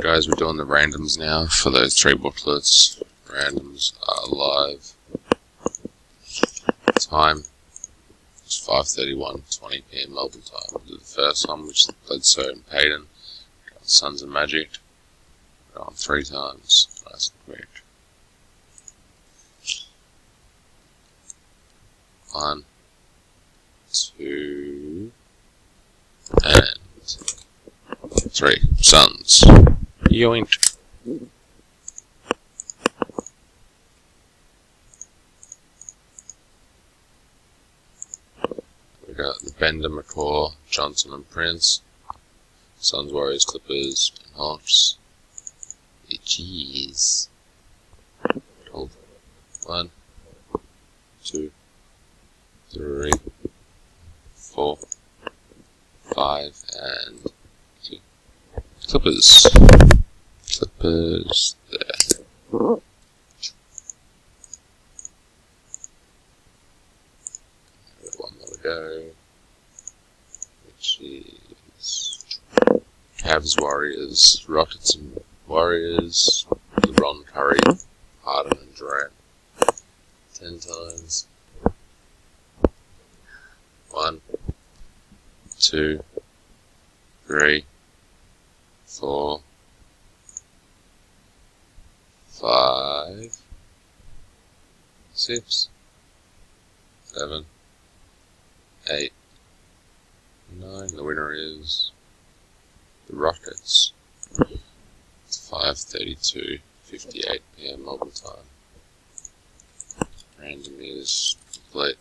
Guys, we're doing the randoms now for those 3 booklets. Randoms are live. Time is 5:31, 20 PM Melbourne time. We'll do the first one, which is Bledsoe and Payton. Sons of Magic. We're on 3 times. Nice and quick. 1, 2, and 3. Sons. Yoink. We got the Bender, McCaw, Johnson and Prince. Suns, Warriors, Clippers, and Hawks. Jeez. Hold. 1, 2, 3, 4, 5, and 2. Clippers. Clippers there. One more to go, which is Cavs, Warriors, Rockets and Warriors, LeBron, Curry, Harden and Durant. 10 times. 1, 2, 3, 4, 5, 6, 7, 8, 9. The winner is the Rockets. It's 5:32, 58 PM Melbourne time. Random is complete.